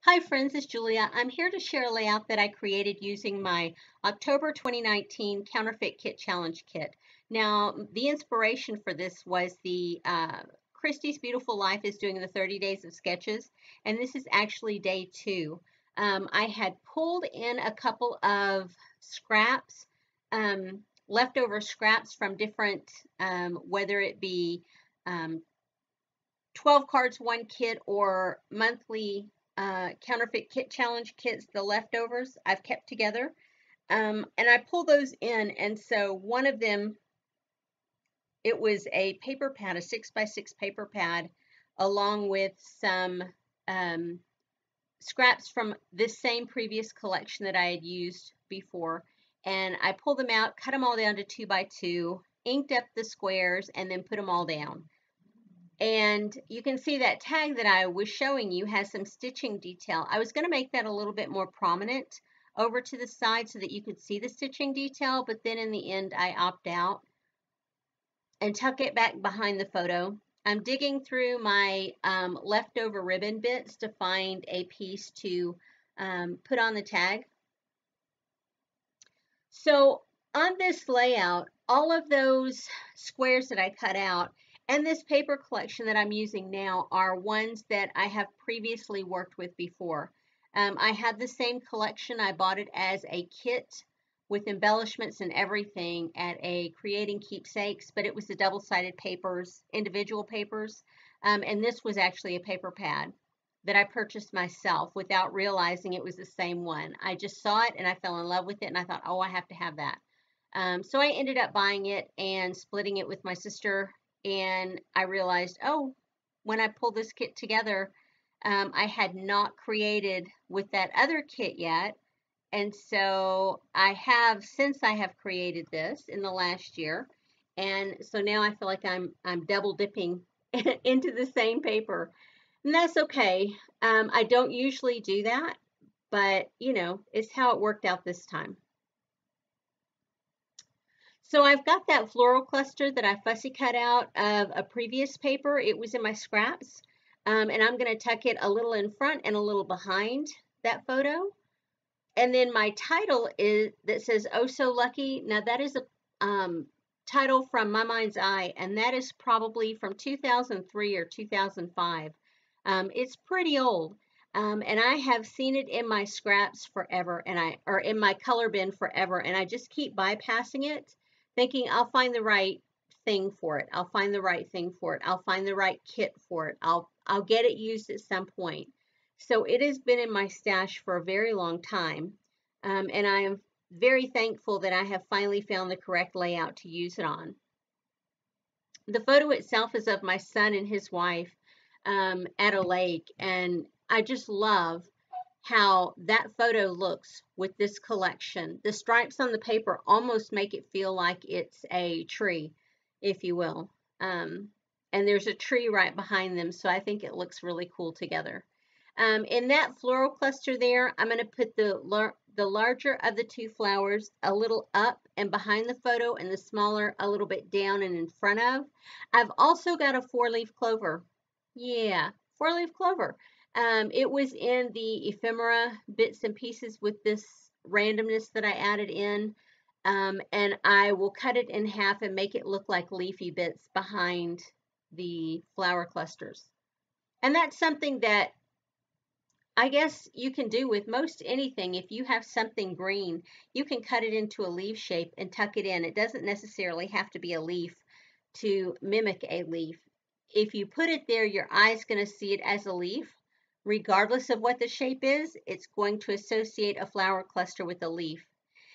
Hi friends, it's Julia. I'm here to share a layout that I created using my October 2019 Counterfeit Kit Challenge Kit. Now, the inspiration for this was the Christie's Beautiful Life is doing the 30 days of sketches, and this is actually day 2. I had pulled in a couple of scraps, leftover scraps from different, whether it be 12 cards, one kit, or monthly Counterfeit Kit Challenge kits, the leftovers I've kept together. And I pull those in, and so one of them, it was a paper pad, a 6x6 paper pad, along with some scraps from this same previous collection that I had used before. And I pulled them out, cut them all down to 2x2, inked up the squares, and then put them all down. And you can see that tag that I was showing you has some stitching detail. I was going to make that a little bit more prominent over to the side so that you could see the stitching detail, but then in the end I opt out and tuck it back behind the photo. I'm digging through my leftover ribbon bits to find a piece to put on the tag. So on this layout, all of those squares that I cut out and this paper collection that I'm using now are ones that I have previously worked with before. I had the same collection. I bought it as a kit with embellishments and everything at a Creating Keepsakes, but it was the double-sided papers, individual papers, and this was actually a paper pad that I purchased myself without realizing it was the same one. I just saw it and I fell in love with it, and I thought, oh, I have to have that. So I ended up buying it and splitting it with my sister, and I realized, oh, when I pulled this kit together, I had not created with that other kit yet. And so since I have created this in the last year, and so now I feel like I'm double dipping into the same paper. And that's okay. I don't usually do that, but you know, it's how it worked out this time. So I've got that floral cluster that I fussy cut out of a previous paper. It was in my scraps. And I'm going to tuck it a little in front and a little behind that photo. And then my title is that says "Oh So Lucky." Now that is a title from My Mind's Eye, and that is probably from 2003 or 2005. It's pretty old, and I have seen it in my scraps forever, or in my color bin forever, and I just keep bypassing it, thinking I'll find the right thing for it. I'll find the right thing for it. I'll find the right kit for it. I'll get it used at some point. So it has been in my stash for a very long time, and I am very thankful that I have finally found the correct layout to use it on. The photo itself is of my son and his wife at a lake, and I just love how that photo looks with this collection. The stripes on the paper almost make it feel like it's a tree, if you will. And there's a tree right behind them, so I think it looks really cool together. In that floral cluster there, I'm going to put the larger of the two flowers a little up and behind the photo, and the smaller a little bit down and in front of. I've also got a 4-leaf clover. Yeah, 4-leaf clover. It was in the ephemera bits and pieces with this randomness that I added in. And I will cut it in half and make it look like leafy bits behind the flower clusters. And that's something that I guess you can do with most anything. If you have something green, you can cut it into a leaf shape and tuck it in. It doesn't necessarily have to be a leaf to mimic a leaf. If you put it there, your eye's going to see it as a leaf. Regardless of what the shape is, it's going to associate a flower cluster with a leaf.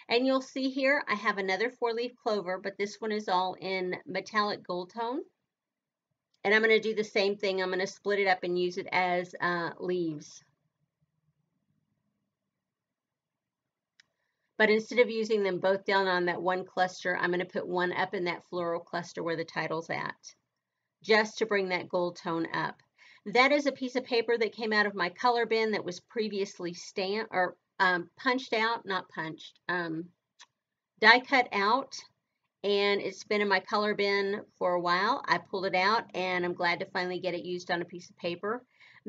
And you'll see here, I have another 4-leaf clover, but this one is all in metallic gold tone. And I'm going to do the same thing. I'm going to split it up and use it as leaves. But instead of using them both down on that one cluster, I'm going to put one up in that floral cluster where the title's at, just to bring that gold tone up. That is a piece of paper that came out of my color bin that was previously stamped or punched out, not punched, die cut out, and it's been in my color bin for a while. I pulled it out, and I'm glad to finally get it used on a piece of paper.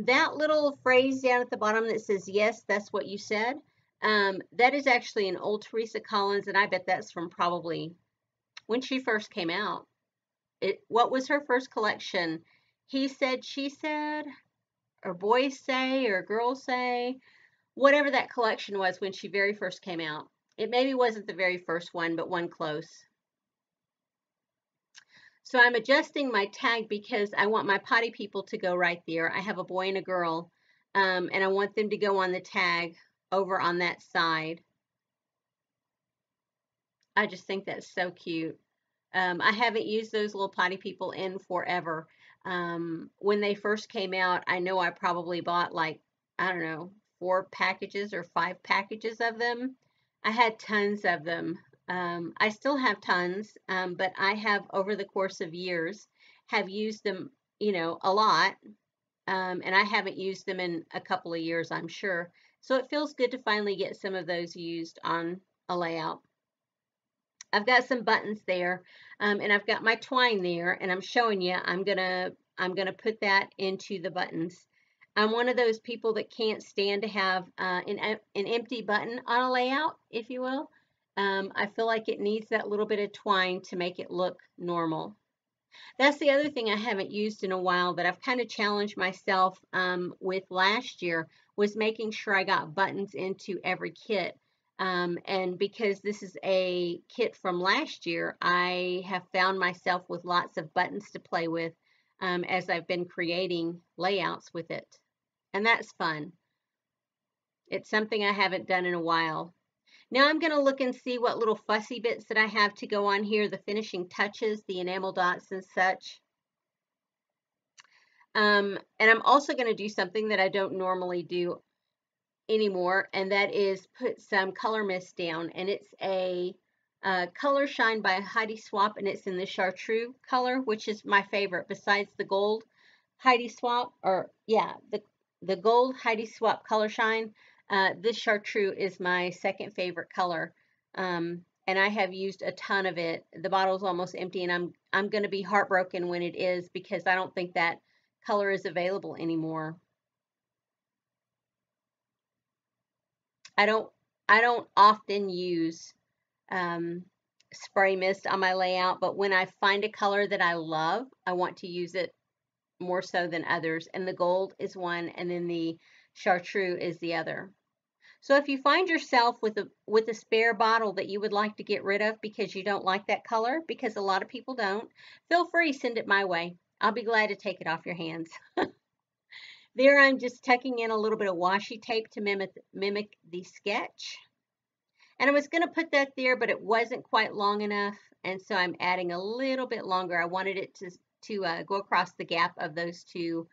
That little phrase down at the bottom that says, yes, that's what you said, that is actually an old Teresa Collins, and I bet that's from probably when she first came out. What was her first collection? He said, she said, or boys say, or girls say, whatever that collection was when she very first came out. It maybe wasn't the very first one, but one close. So I'm adjusting my tag because I want my potty people to go right there. I have a boy and a girl, and I want them to go on the tag over on that side. I just think that's so cute. I haven't used those little potty people in forever. When they first came out, I know I probably bought like, I don't know, 4 packages or 5 packages of them. I had tons of them. I still have tons, but I have over the course of years have used them, you know, a lot. And I haven't used them in a couple of years, I'm sure. So it feels good to finally get some of those used on a layout. I've got some buttons there, and I've got my twine there, and I'm showing you I'm gonna put that into the buttons. I'm one of those people that can't stand to have an empty button on a layout, if you will. I feel like it needs that little bit of twine to make it look normal. That's the other thing I haven't used in a while that I've kind of challenged myself with last year, was making sure I got buttons into every kit. And because this is a kit from last year, I have found myself with lots of buttons to play with as I've been creating layouts with it. And that's fun. It's something I haven't done in a while. Now I'm going to look and see what little fussy bits that I have to go on here, the finishing touches, the enamel dots and such. And I'm also going to do something that I don't normally do anymore, and that is put some color mist down. And it's a Color Shine by Heidi Swapp, and it's in the chartreuse color, which is my favorite besides the gold Heidi Swapp, or yeah, the gold Heidi Swapp Color Shine. This chartreuse is my second favorite color, and I have used a ton of it. The bottle's almost empty, and I'm going to be heartbroken when it is, because I don't think that color is available anymore. I don't often use spray mist on my layout, but when I find a color that I love, I want to use it more so than others. And the gold is one, and then the chartreuse is the other. So if you find yourself with a spare bottle that you would like to get rid of because you don't like that color, because a lot of people don't, feel free, send it my way. I'll be glad to take it off your hands. There I'm just tucking in a little bit of washi tape to mimic the sketch. And I was going to put that there, but it wasn't quite long enough, and so I'm adding a little bit longer. I wanted it to go across the gap of those two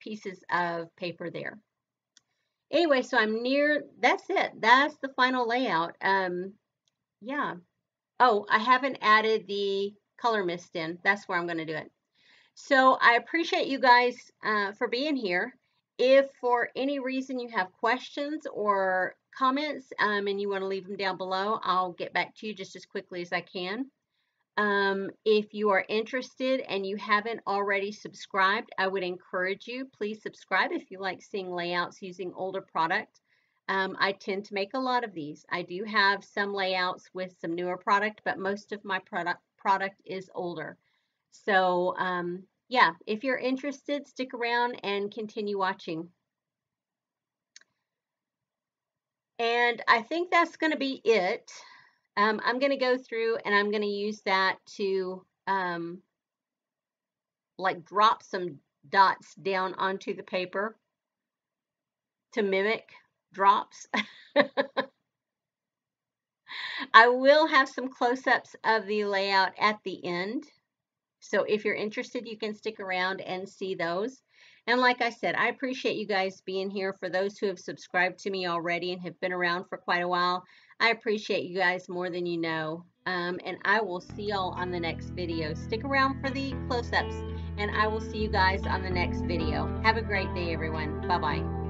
pieces of paper there. Anyway, so I'm near, that's it. That's the final layout. Yeah. Oh, I haven't added the color mist in. That's where I'm going to do it. So I appreciate you guys for being here. If for any reason you have questions or comments and you want to leave them down below, I'll get back to you just as quickly as I can. If you are interested and you haven't already subscribed, I would encourage you, please subscribe if you like seeing layouts using older product. I tend to make a lot of these. I do have some layouts with some newer product, but most of my product is older. So yeah, if you're interested, stick around and continue watching. And I think that's going to be it. I'm going to go through and I'm going to use that to like drop some dots down onto the paper to mimic drops. I will have some close-ups of the layout at the end. So if you're interested, you can stick around and see those. And like I said, I appreciate you guys being here. For those who have subscribed to me already and have been around for quite a while, I appreciate you guys more than you know. And I will see y'all on the next video. Stick around for the close-ups, and I will see you guys on the next video. Have a great day, everyone. Bye-bye.